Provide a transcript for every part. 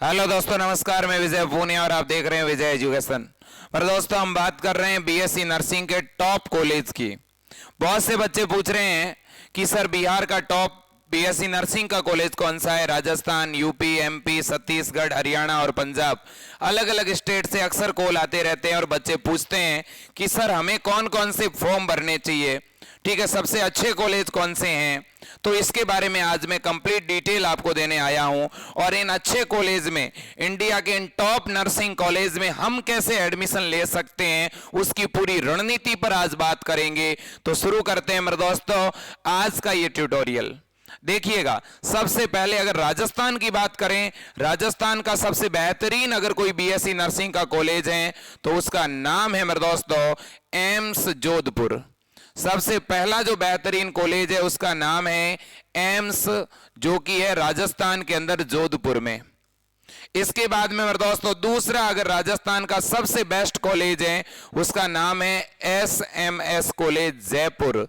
Hello दोस्तों, नमस्कार। मैं विजय पूनिया और आप देख रहे हैं विजय एजुकेशन। पर दोस्तों, हम बात कर रहे हैं बीएससी नर्सिंग के टॉप कॉलेज की। बहुत से बच्चे पूछ रहे हैं कि सर बिहार का टॉप बीएससी नर्सिंग का कॉलेज कौन सा है। राजस्थान, यूपी, एमपी, छत्तीसगढ़, हरियाणा और पंजाब, अलग अलग स्टेट से अक्सर कॉल आते रहते हैं और बच्चे पूछते हैं कि सर हमें कौन कौन से फॉर्म भरने चाहिए, ठीक है, सबसे अच्छे कॉलेज कौन से हैं। तो इसके बारे में आज मैं कंप्लीट डिटेल आपको देने आया हूं और इन अच्छे कॉलेज में, इंडिया के इन टॉप नर्सिंग कॉलेज में हम कैसे एडमिशन ले सकते हैं, उसकी पूरी रणनीति पर आज बात करेंगे। तो शुरू करते हैं मेरे दोस्तों आज का ये ट्यूटोरियल। देखिएगा, सबसे पहले अगर राजस्थान की बात करें, राजस्थान का सबसे बेहतरीन अगर कोई बीएससी नर्सिंग का कॉलेज है तो उसका नाम है मेरे दोस्तों एम्स जोधपुर। सबसे पहला जो बेहतरीन कॉलेज है उसका नाम है एम्स, जो कि है राजस्थान के अंदर जोधपुर में। इसके बाद में मेरे दोस्तों दूसरा अगर राजस्थान का सबसे बेस्ट कॉलेज है उसका नाम है एसएमएस कॉलेज जयपुर।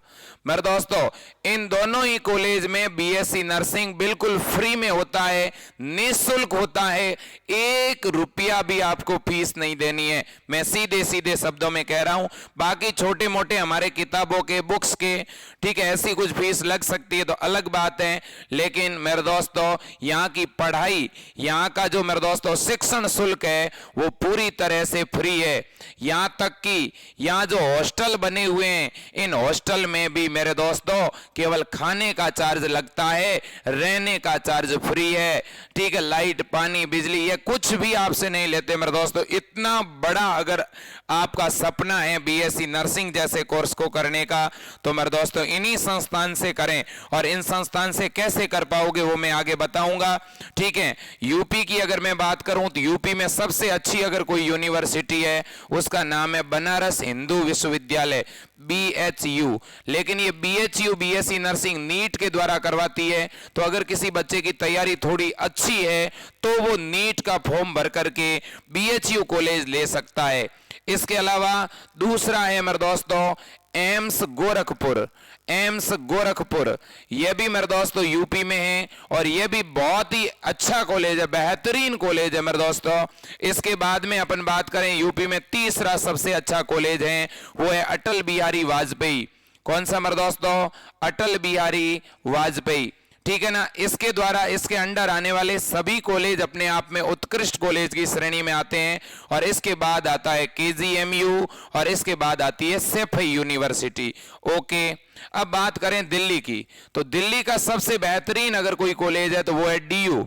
मेरे दोस्तों इन दोनों ही कॉलेज में बीएससी नर्सिंग बिल्कुल फ्री में होता है, निःशुल्क होता है, 1 रुपया भी आपको फीस नहीं देनी है। मैं सीधे सीधे शब्दों में कह रहा हूं। बाकी छोटे मोटे हमारे किताबों के, बुक्स के, ठीक है, ऐसी कुछ फीस लग सकती है तो अलग बात है, लेकिन मेरे दोस्तों यहाँ की पढ़ाई, यहाँ का जो मेरे दोस्तों शिक्षण शुल्क है वो पूरी तरह से फ्री है। यहां तक कि यहां जो हॉस्टल बने हुए हैं, इन हॉस्टल में भी मेरे दोस्तों केवल खाने का चार्ज लगता है, रहने का चार्ज फ्री है, ठीक है। लाइट, पानी, बिजली ये कुछ भी आपसे नहीं लेते मेरे दोस्तों। इतना बड़ा अगर आपका सपना है बीएससी नर्सिंग जैसे कोर्स को करने का तो मेरे दोस्तों इन्हीं संस्थान से करें। और इन संस्थान से कैसे कर पाओगे वो मैं आगे बताऊंगा, ठीक है। यूपी की अगर मैं बात करूं तो यूपी में सबसे अच्छी अगर कोई यूनिवर्सिटी है उसका नाम है बनारस हिंदू विश्वविद्यालय, BHU। लेकिन ये BHU बीएससी नर्सिंग नीट के द्वारा करवाती है, तो अगर किसी बच्चे की तैयारी थोड़ी अच्छी है तो वो नीट का फॉर्म भर करके BHU कॉलेज ले सकता है। इसके अलावा दूसरा है मेरे दोस्तों एम्स गोरखपुर। एम्स गोरखपुर यह भी मेरे दोस्तों यूपी में है और यह भी बहुत ही अच्छा कॉलेज है, बेहतरीन कॉलेज है मेरे दोस्तों। इसके बाद में अपन बात करें यूपी में तीसरा सबसे अच्छा कॉलेज है वो है अटल बिहारी वाजपेयी। कौन सा मेरे दोस्तों? अटल बिहारी वाजपेयी, ठीक है ना। इसके द्वारा इसके अंडर आने वाले सभी कॉलेज अपने आप में उत्कृष्ट कॉलेज की श्रेणी में आते हैं। और इसके बाद आता है KGMU और इसके बाद आती है सैफई यूनिवर्सिटी। ओके, अब बात करें दिल्ली की, तो दिल्ली का सबसे बेहतरीन अगर कोई कॉलेज है तो वो है DU।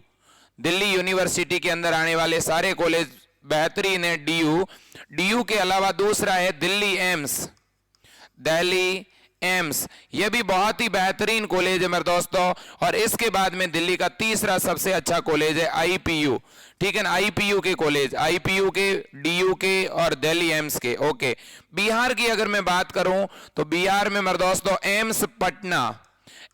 दिल्ली यूनिवर्सिटी के अंदर आने वाले सारे कॉलेज बेहतरीन है DU। DU के अलावा दूसरा है दिल्ली एम्स, दिल्ली एम्स, यह भी बहुत ही बेहतरीन कॉलेज है मेरे दोस्तों। और इसके बाद में दिल्ली का तीसरा सबसे अच्छा कॉलेज है IPU, ठीक है ना। IPU के कॉलेज, IPU के, DU के और दिल्ली एम्स के। ओके, बिहार की अगर मैं बात करूं तो बिहार में मेरे दोस्तों एम्स पटना,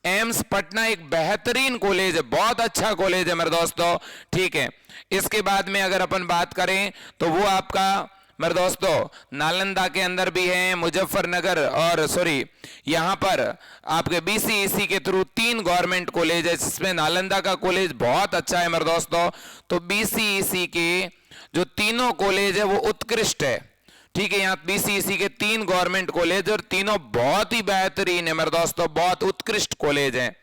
एम्स पटना एक बेहतरीन कॉलेज है, बहुत अच्छा कॉलेज है मेरे दोस्तों, ठीक है। इसके बाद में अगर अपन बात करें तो वो आपका मेरे दोस्तों नालंदा के अंदर भी है, मुजफ्फरनगर और सॉरी यहां पर आपके BCEC के थ्रू 3 गवर्नमेंट कॉलेज है, जिसमें नालंदा का कॉलेज बहुत अच्छा है मेरे दोस्तों। तो BCEC के जो तीनों कॉलेज है वो उत्कृष्ट है, ठीक है। यहाँ BCEC के 3 गवर्नमेंट कॉलेज और तीनों बहुत ही बेहतरीन है मेरे दोस्तों, बहुत उत्कृष्ट कॉलेज है।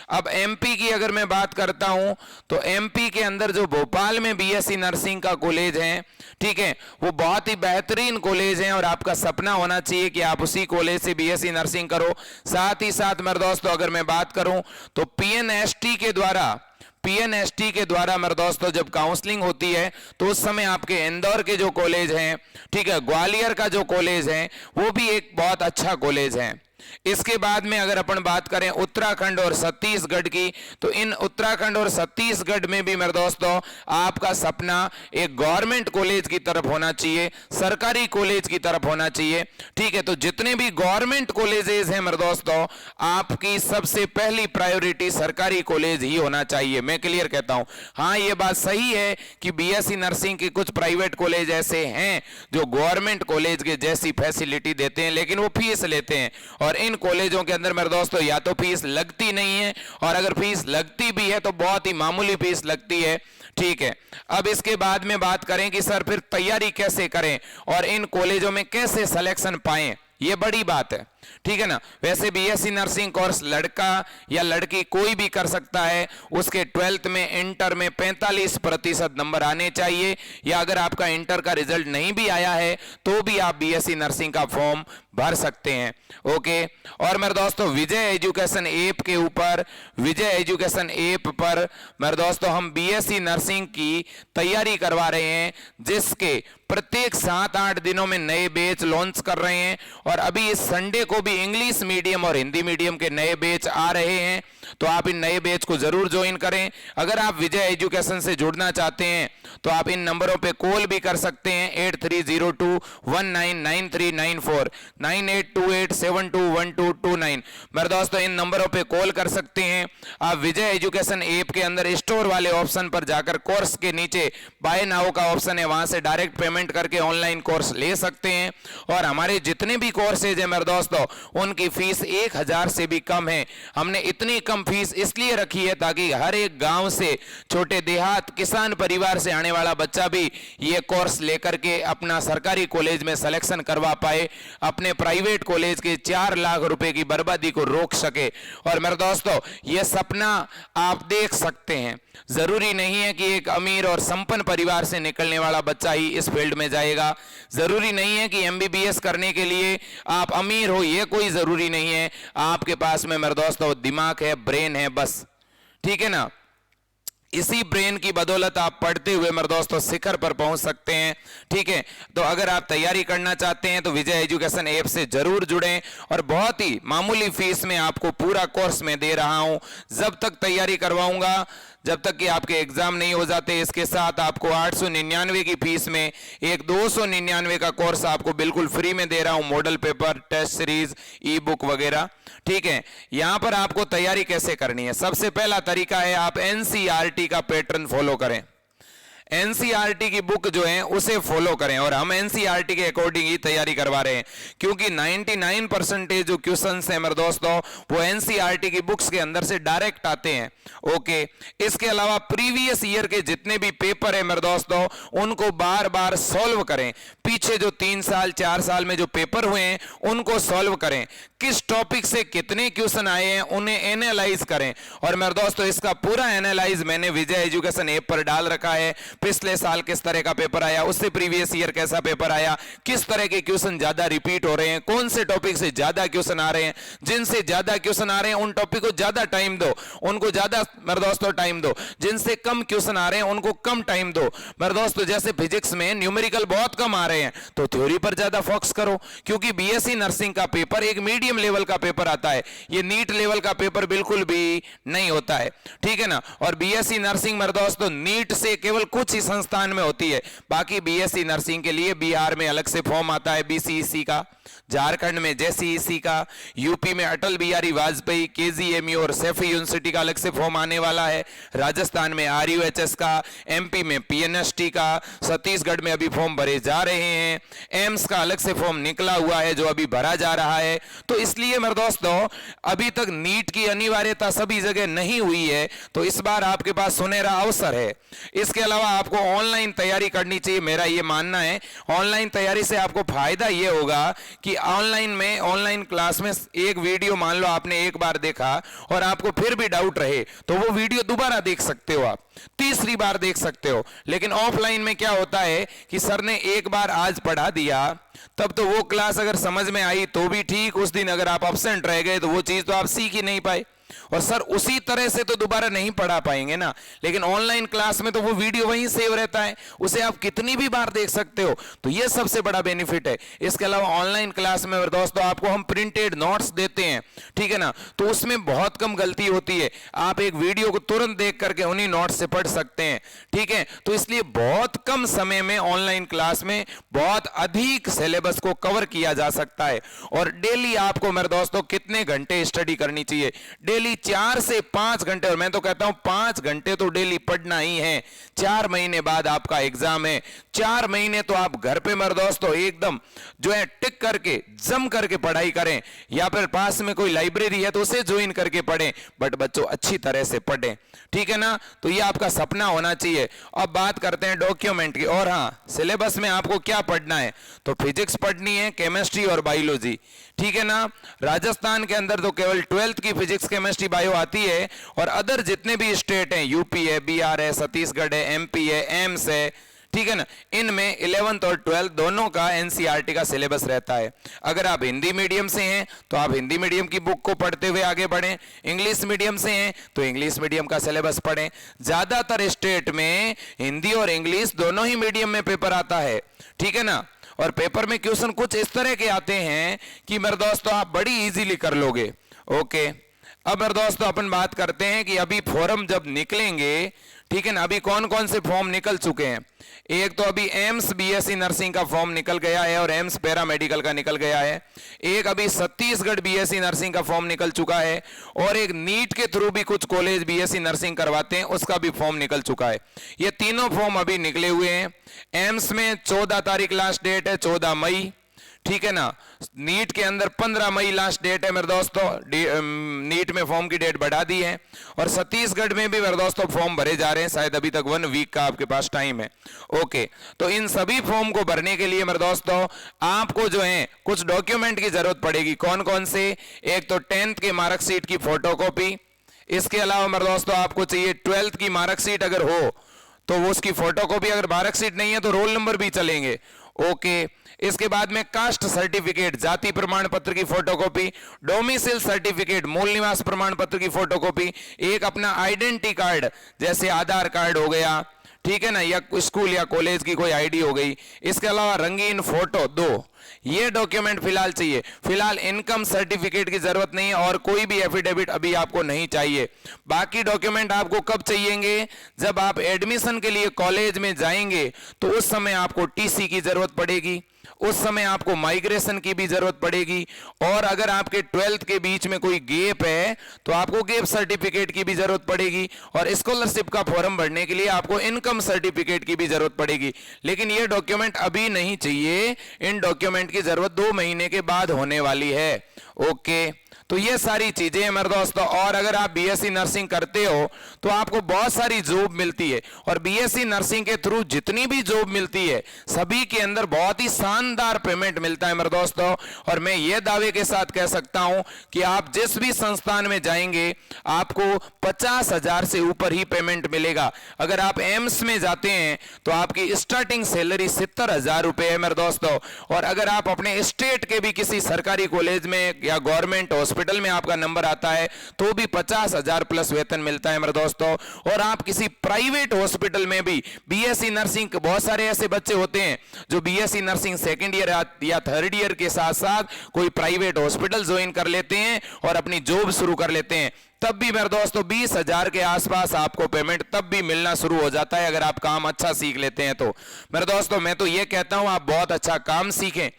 अब MP की अगर मैं बात करता हूं तो MP के अंदर जो भोपाल में BSc नर्सिंग का कॉलेज है, ठीक है, वो बहुत ही बेहतरीन कॉलेज है और आपका सपना होना चाहिए कि आप उसी कॉलेज से BSc नर्सिंग करो। साथ ही साथ मेरे दोस्तों अगर मैं बात करूं तो PNST के द्वारा मेरे दोस्तों जब काउंसलिंग होती है तो उस समय आपके इंदौर के जो कॉलेज हैं, ठीक है, ग्वालियर का जो कॉलेज है वो भी एक बहुत अच्छा कॉलेज है। इसके बाद में अगर अपन बात करें उत्तराखंड और छत्तीसगढ़ की, तो इन उत्तराखंड और छत्तीसगढ़ में भी मेरे दोस्तों आपका सपना एक गवर्नमेंट कॉलेज की तरफ होना चाहिए, सरकारी कॉलेज की तरफ होना चाहिए, ठीक है। तो जितने भी गवर्नमेंट कॉलेजेस हैं मेरे दोस्तों, आपकी सबसे पहली प्रायोरिटी सरकारी कॉलेज ही होना चाहिए। मैं क्लियर कहता हूं। हाँ, ये बात सही है कि BSc नर्सिंग के कुछ प्राइवेट कॉलेज ऐसे हैं जो गवर्नमेंट कॉलेज के जैसी फैसिलिटी देते हैं, लेकिन वो फीस लेते हैं और इन कॉलेजों के अंदर मेरे दोस्तों या तो फीस लगती नहीं है, और अगर फीस लगती भी है तो बहुत ही मामूली फीस लगती है। ठीक है, अब इसके बाद में बात करें कि सर फिर तैयारी कैसे करें और इन कॉलेजों में कैसे सिलेक्शन पाएं, ये बड़ी बात है। ठीक है ना। वैसे बीएससी नर्सिंग कोर्स लड़का या लड़की कोई भी कर सकता है, उसके 12th में इंटर में 45% नंबर आने चाहिए, या अगर आपका इंटर का रिजल्ट नहीं भी आया है तो भी आप बीएससी नर्सिंग का फॉर्म भर सकते हैं। ओके, और मेरे दोस्तों विजय एजुकेशन ऐप के ऊपर, विजय एजुकेशन ऐप पर मेरे दोस्तों हम बीएससी नर्सिंग की तैयारी करवा रहे हैं, जिसके प्रत्येक 7-8 दिनों में नए बैच लॉन्च कर रहे हैं, और अभी इस संडे को भी इंग्लिश मीडियम और हिंदी मीडियम के नए बैच आ रहे हैं, तो आप इन नए बैच को जरूर ज्वाइन करें। अगर आप विजय एजुकेशन से जुड़ना चाहते हैं तो आप इन नंबरों पे कॉल भी कर सकते हैं, 8302199394, 9828721229। मेरे दोस्तों इन नंबरों पे कॉल कर सकते हैं। आप विजय एजुकेशन ऐप के अंदर स्टोर वाले ऑप्शन पर जाकर कोर्स के नीचे बाय नाउ का ऑप्शन है, वहां से डायरेक्ट पेमेंट करके ऑनलाइन कोर्स ले सकते हैं। और हमारे जितने भी कोर्सेज है मेरे दोस्तों, उनकी फीस 1000 से भी कम है। हमने इतनी कम फीस इसलिए रखी है ताकि हर एक गांव से, छोटे देहात, किसान परिवार से आने वाला बच्चा भी ये कोर्स लेकर के अपना सरकारी कॉलेज में सिलेक्शन करवा पाए, अपने प्राइवेट कॉलेज के 4 लाख रुपए की बर्बादी को रोक सके। और मेरे दोस्तों ये सपना आप देख सकते हैं, जरूरी नहीं है कि एक अमीर और संपन्न परिवार से निकलने वाला बच्चा ही इस फील्ड में जाएगा, जरूरी नहीं है कि एमबीबीएस करने के लिए आप अमीर हो, ये कोई जरूरी नहीं है। आपके पास में मेरे दोस्तों दिमाग है, ब्रेन है, बस। ठीक है ना। इसी ब्रेन की बदौलत आप पढ़ते हुए मेरे दोस्तों शिखर पर पहुंच सकते हैं। ठीक है, तो अगर आप तैयारी करना चाहते हैं तो विजय एजुकेशन ऐप से जरूर जुड़ें, और बहुत ही मामूली फीस में आपको पूरा कोर्स में दे रहा हूं। जब तक तैयारी करवाऊंगा, जब तक कि आपके एग्जाम नहीं हो जाते। इसके साथ आपको 899 की फीस में एक 299 का कोर्स आपको बिल्कुल फ्री में दे रहा हूं, model paper, test series, e book वगैरह। ठीक है, यहां पर आपको तैयारी कैसे करनी है, सबसे पहला तरीका है आप एनसीईआरटी का पैटर्न फॉलो करें। एनसीईआरटी की बुक जो है उसे फॉलो करें, और हम एनसीईआरटी के अकॉर्डिंग ही तैयारी करवा रहे हैं, क्योंकि 99% जो क्वेश्चंस हैं मेरे दोस्तों वो एनसीईआरटी की बुक्स के अंदर से डायरेक्ट आते हैं। ओके, इसके अलावा प्रीवियस ईयर के जितने भी पेपर है मेरे दोस्तों उनको बार बार सॉल्व करें। पीछे जो 3 साल 4 साल में जो पेपर हुए हैं उनको सॉल्व करें, किस टॉपिक से कितने क्वेश्चन आए हैं उन्हें एनालाइज करें। और मेरे दोस्तों इसका पूरा एनालाइज मैंने विजय एजुकेशन ऐप पर डाल रखा है। पिछले साल किस तरह का पेपर आया, उससे प्रीवियस ईयर कैसा पेपर आया, किस तरह के क्वेश्चन ज्यादा रिपीट हो रहे हैं, कौन से टॉपिक से ज्यादा क्वेश्चन आ रहे हैं। जिनसे ज्यादा क्वेश्चन आ रहे हैं उन टॉपिक को ज्यादा टाइम दो, उनको ज्यादा मेरे दोस्तों टाइम दो। जिनसे कम क्वेश्चन आ रहे हैं उनको कम टाइम दो। मेरे दोस्तों जैसे फिजिक्स में न्यूमेरिकल बहुत कम आ रहे हैं तो थ्योरी पर ज्यादा फोकस करो, क्योंकि बीएससी नर्सिंग का पेपर एक मीडियम लेवल का पेपर आता है, ये नीट लेवल का पेपर बिल्कुल भी नहीं होता है। ठीक है ना। और बीएससी नर्सिंग मेरे दोस्तों नीट से केवल कुछ ही संस्थान में होती है, बाकी बीएससी नर्सिंग के लिए बिहार में अलग से फॉर्म आता है बीसीईसी का, झारखंड में जेसीईसी का, यूपी में अटल बिहारी वाजपेयी केजीएमयू और सैफी यूनिवर्सिटी का अलग से फॉर्म आने वाला है, राजस्थान में आरयूएचएस का, एमपी में पीएनएसटी का, छत्तीसगढ़ में अभी फॉर्म भरे जा रहे हैं, एम्स का अलग से फॉर्म निकला हुआ है जो अभी भरा जा रहा है। तो इसलिए मेरे दोस्तों अभी तक नीट की अनिवार्यता सभी जगह नहीं हुई है, तो इस बार आपके पास सुनहरा अवसर है। इसके अलावा आपको ऑनलाइन तैयारी करनी चाहिए, मेरा यह मानना है। ऑनलाइन तैयारी से आपको फायदा यह होगा कि ऑनलाइन क्लास में एक वीडियो मान लो आपने एक बार देखा और आपको फिर भी डाउट रहे तो वो वीडियो दोबारा देख सकते हो, आप तीसरी बार देख सकते हो। लेकिन ऑफलाइन में क्या होता है कि सर ने एक बार आज पढ़ा दिया, तब तो वो क्लास अगर समझ में आई तो भी ठीक, उस दिन अगर आप एब्सेंट रह गए तो वो चीज तो आप सीख ही नहीं पाए, और सर उसी तरह से तो दोबारा नहीं पढ़ा पाएंगे ना। लेकिन ऑनलाइन क्लास में तो वो वीडियो वहीं सेव रहता है, उसे आप कितनी भी बार देख सकते हो, तो ये सबसे बड़ा बेनिफिट है। इसके अलावा ऑनलाइन क्लास में दोस्तों आपको हम प्रिंटेड नोट्स देते हैं, ठीक है ना, तो उसमें बहुत कम गलती होती है, आप एक वीडियो को तुरंत देख करके उन्हीं नोट्स से पढ़ सकते हैं। ठीक है, तो इसलिए बहुत कम समय में ऑनलाइन क्लास में बहुत अधिक सिलेबस को कवर किया जा सकता है। और डेली आपको मेरे दोस्तों कितने घंटे स्टडी करनी चाहिए, डेली 4 से 5 घंटे, और मैं तो कहता हूं 5 घंटे तो डेली पढ़ना ही है। 4 महीने बाद आपका एग्जाम है, 4 महीने तो आप घर पे मेरे दोस्तों एकदम जो है टिक करके जम करके पढ़ाई करें, या फिर पास में कोई लाइब्रेरी है तो उसे ज्वाइन करके पढ़ें, बट बच्चों अच्छी तरह से पढ़ें, ठीक है ना। तो ये आपका सपना होना चाहिए। अब बात करते हैं डॉक्यूमेंट की। और हाँ, सिलेबस में आपको क्या पढ़ना है, तो फिजिक्स पढ़नी है, केमिस्ट्री और बायोलॉजी, ठीक है ना। राजस्थान के अंदर तो केवल 12th की फिजिक्स केमिस्ट्री बायो आती है, और अदर जितने भी स्टेट हैं, यूपी है, बिहार है, छत्तीसगढ़ है, एमपी है, एम्स है, ठीक है ना, इनमें 11th और 12th दोनों का एनसीईआरटी का सिलेबस रहता है। अगर आप हिंदी मीडियम से हैं तो आप हिंदी मीडियम की बुक को पढ़ते हुए आगे बढ़ें, इंग्लिश मीडियम से हैं तो इंग्लिश मीडियम का सिलेबस पढ़ें। ज्यादातर स्टेट में हिंदी और इंग्लिश दोनों ही मीडियम में पेपर आता है, ठीक है ना। और पेपर में क्वेश्चन कुछ इस तरह के आते हैं कि मेरे दोस्तों आप बड़ी इजीली कर लोगे। ओके, अब मेरे दोस्तों अपन बात करते हैं कि अभी फॉर्म जब निकलेंगे, ठीक है ना, अभी कौन कौन से फॉर्म निकल चुके हैं। एक तो अभी एम्स बीएससी नर्सिंग का फॉर्म निकल गया है और एम्स पैरामेडिकल का निकल गया है। एक अभी छत्तीसगढ़ बीएससी नर्सिंग का फॉर्म निकल चुका है, और एक नीट के थ्रू भी कुछ कॉलेज बीएससी नर्सिंग करवाते हैं, उसका भी फॉर्म निकल चुका है। ये तीनों फॉर्म अभी निकले हुए हैं। एम्स में 14 तारीख लास्ट डेट है, 14 मई, ठीक है ना। नीट के अंदर 15 मई लास्ट डेट है मेरे दोस्तों, नीट में फॉर्म की डेट बढ़ा दी है। और छत्तीसगढ़ में भी मेरे दोस्तों फॉर्म भरे जा रहे हैं, शायद अभी तक 1 वीक का आपके पास टाइम है। ओके, तो इन सभी फॉर्म को भरने के लिए मेरे दोस्तों आपको जो है कुछ डॉक्यूमेंट की जरूरत पड़ेगी। कौन कौन से? एक तो 10th के मार्कशीट की फोटोकॉपी, इसके अलावा मेरे दोस्तों आपको चाहिए 12th की मार्कशीट अगर हो तो वो उसकी फोटोकॉपी, अगर मार्कशीट नहीं है तो रोल नंबर भी चलेंगे। ओके, इसके बाद में कास्ट सर्टिफिकेट, जाति प्रमाण पत्र की फोटोकॉपी, डोमिसाइल सर्टिफिकेट, मूल निवास प्रमाण पत्र की फोटोकॉपी, एक अपना आइडेंटिटी कार्ड जैसे आधार कार्ड हो गया, ठीक है ना, या स्कूल या कॉलेज की कोई आईडी हो गई। इसके अलावा रंगीन फोटो 2, ये डॉक्यूमेंट फिलहाल चाहिए। फिलहाल इनकम सर्टिफिकेट की जरूरत नहीं है और कोई भी एफिडेविट अभी आपको नहीं चाहिए। बाकी डॉक्यूमेंट आपको कब चाहिएंगे? जब आप एडमिशन के लिए कॉलेज में जाएंगे तो उस समय आपको टीसी की जरूरत पड़ेगी, उस समय आपको माइग्रेशन की भी जरूरत पड़ेगी, और अगर आपके 12th के बीच में कोई गैप है तो आपको गैप सर्टिफिकेट की भी जरूरत पड़ेगी, और स्कॉलरशिप का फॉर्म भरने के लिए आपको इनकम सर्टिफिकेट की भी जरूरत पड़ेगी। लेकिन ये डॉक्यूमेंट अभी नहीं चाहिए, इन डॉक्यूमेंट की जरूरत 2 महीने के बाद होने वाली है। ओके, तो ये सारी चीजें हैं मेरे दोस्तों। और अगर आप बीएससी नर्सिंग करते हो तो आपको बहुत सारी जॉब मिलती है, और बीएससी नर्सिंग के थ्रू जितनी भी जॉब मिलती है सभी के अंदर बहुत ही शानदार पेमेंट मिलता है मेरे दोस्तों। और मैं ये दावे के साथ कह सकता हूं कि आप जिस भी संस्थान में जाएंगे आपको 50,000 से ऊपर ही पेमेंट मिलेगा। अगर आप एम्स में जाते हैं तो आपकी स्टार्टिंग सैलरी 70,000 रुपए है मेरे दोस्तों। और अगर आप अपने स्टेट के भी किसी सरकारी कॉलेज में या गवर्नमेंट हॉस्पिटल में आपका नंबर आता है तो भी 50,000 प्लस वेतन मिलता है मेरे दोस्तों। और आप किसी प्राइवेट हॉस्पिटल में भी बीएससी नर्सिंग, बहुत सारे ऐसे बच्चे होते हैं जो बीएससी नर्सिंग सेकंड ईयर या थर्ड ईयर के साथ साथ कोई प्राइवेट हॉस्पिटल ज्वाइन कर लेते हैं और अपनी जॉब शुरू कर लेते हैं, तब भी मेरे दोस्तों 20,000 के आसपास आपको पेमेंट तब भी मिलना शुरू हो जाता है अगर आप काम अच्छा सीख लेते हैं तो। मेरे दोस्तों मैं तो ये कहता हूं आप बहुत अच्छा काम सीखें।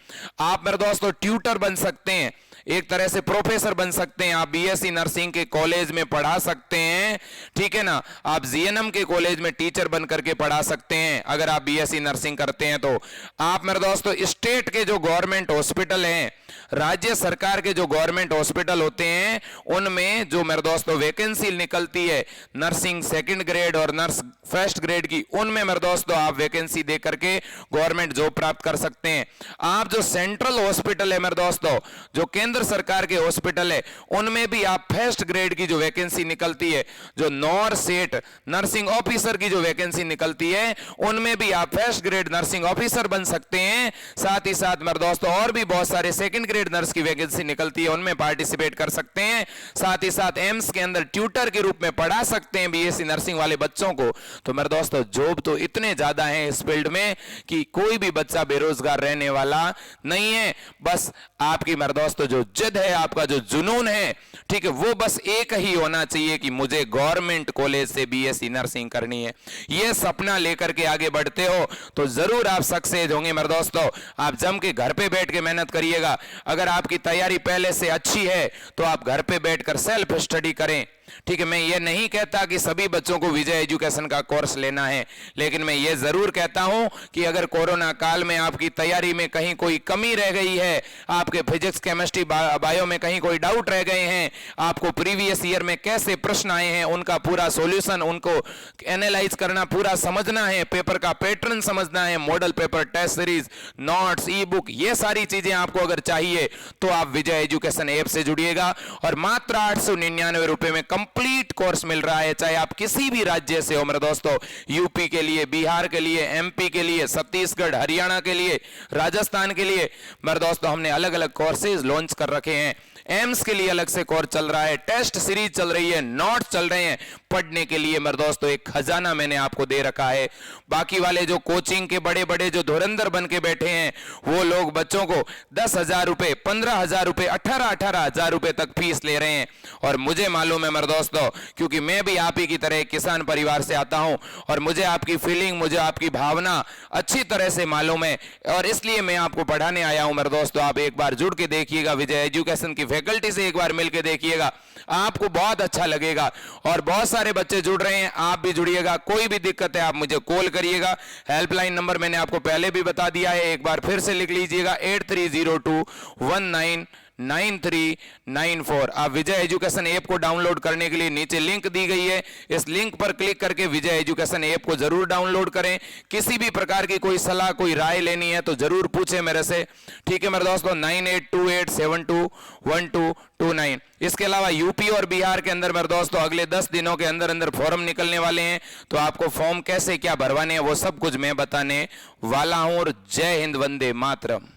आप मेरे दोस्तों ट्यूटर बन सकते हैं, एक तरह से प्रोफेसर बन सकते हैं, आप बीएससी नर्सिंग के कॉलेज में पढ़ा सकते हैं, ठीक है ना। आप जीएनएम के कॉलेज में टीचर बन करके पढ़ा सकते हैं अगर आप बीएससी नर्सिंग करते हैं तो। आप मेरे दोस्तों स्टेट के जो गवर्नमेंट हॉस्पिटल हैं, राज्य सरकार के जो गवर्नमेंट हॉस्पिटल होते हैं उनमें जो मेरे दोस्तों वैकेंसी निकलती है नर्सिंग सेकंड ग्रेड और नर्स फर्स्ट ग्रेड की, उनमें मेरे दोस्तों आप वैकेंसी दे करके गवर्नमेंट जॉब प्राप्त कर सकते हैं। आप जो सेंट्रल हॉस्पिटल है मेरे दोस्तों, जो केंद्र सरकार के हॉस्पिटल है, उनमें भी आप फर्स्ट ग्रेड की जो वैकेंसी निकलती है, जो नॉर सेट नर्सिंग ऑफिसर की जो वैकेंसी निकलती है, उनमें भी आप फर्स्ट ग्रेड नर्सिंग ऑफिसर बन सकते हैं। साथ ही साथ मेरे दोस्तों और भी बहुत सारे सेकंड ग्रेड नर्स की वैकेंसी निकलती है, उनमें पार्टिसिपेट कर सकते हैं। साथ ही साथ एम्स के अंदर ट्यूटर के रूप में पढ़ा सकते हैं बीएससी नर्सिंग वाले बच्चों को। तो मेरे दोस्तों जॉब तो इतने ज्यादा हैं इस फील्ड में कि कोई भी बच्चा बेरोजगार रहने वाला नहीं है। बस आपकी मेरे दोस्तों जो जिद है, आपका जो जुनून है, ठीक है, वो बस एक ही होना चाहिए कि मुझे गवर्नमेंट कॉलेज से बीएससी नर्सिंग करनी है। ये सपना लेकर के आगे बढ़ते हो तो जरूर आप सक्सेस होंगे मेरे दोस्तों। आप जम के घर पे बैठ के मेहनत करिएगा। अगर आपकी तैयारी पहले से अच्छी है तो आप घर पे बैठकर सेल्फ स्टडी करें, ठीक है। मैं ये नहीं कहता कि सभी बच्चों को विजय एजुकेशन का कोर्स लेना है, लेकिन मैं ये जरूर कहता हूं कि अगर कोरोना काल में आपकी तैयारी में कहीं कोई कमी रह गई है, आपके फिजिक्स केमिस्ट्री बायो में कहीं कोई डाउट रह गए हैं, आपको प्रीवियस ईयर में कैसे प्रश्न आए हैं उनका पूरा सॉल्यूशन, उनको एनालाइज करना, पूरा समझना है, पेपर का पैटर्न समझना है, model paper, test series, notes, e book, ये सारी चीजें आपको अगर चाहिए तो आप विजय एजुकेशन ऐप से जुड़िएगा। और मात्र 899 रुपए में कंप्लीट कोर्स मिल रहा है, चाहे आप किसी भी राज्य से हो मेरे दोस्तों, यूपी के लिए, बिहार के लिए, एमपी के लिए, छत्तीसगढ़, हरियाणा के लिए, राजस्थान के लिए मेरे दोस्तों हमने अलग अलग कोर्सेज लॉन्च कर रखे हैं। एम्स के लिए अलग से कोर्स चल रहा है, टेस्ट सीरीज चल रही है, नोट्स चल रहे हैं। पढ़ने के लिए मेरे दोस्तों एक खजाना मैंने आपको दे रखा है। बाकी वाले जो कोचिंग के बड़े बड़े जो धुरंधर बन के बैठे हैं वो लोग बच्चों को 10,000 रुपए, 15,000 रुपए, 18,000 रुपए तक फीस ले रहे हैं। और मुझे मालूम है मेरे दोस्तों, क्योंकि मैं भी आप ही की तरह एक किसान परिवार से आता हूं और मुझे आपकी फीलिंग, मुझे आपकी भावना अच्छी तरह से मालूम है, और इसलिए मैं आपको पढ़ाने आया हूं मेरे दोस्तों। आप एक बार जुड़ के देखिएगा, विजय एजुकेशन की फैकल्टी से एक बार मिलकर देखिएगा, आपको बहुत अच्छा लगेगा। और बहुत सारे बच्चे जुड़ रहे हैं, आप भी जुड़िएगा। कोई भी दिक्कत है आप मुझे कॉल करिएगा। हेल्पलाइन नंबर मैंने आपको पहले भी बता दिया है, एक बार फिर से लिख लीजिएगा, 8302199394। आप विजय एजुकेशन ऐप को डाउनलोड करने के लिए नीचे लिंक दी गई है, इस लिंक पर क्लिक करके विजय एजुकेशन ऐप को जरूर डाउनलोड करें। किसी भी प्रकार की कोई सलाह, कोई राय लेनी है तो जरूर पूछें मेरे से, ठीक है मेरे दोस्तों। 9828721229। इसके अलावा यूपी और बिहार के अंदर मेरे दोस्तों अगले 10 दिनों के अंदर अंदर फॉर्म निकलने वाले हैं, तो आपको फॉर्म कैसे क्या भरवाने हैं वो सब कुछ मैं बताने वाला हूं। और जय हिंद, वंदे मातरम।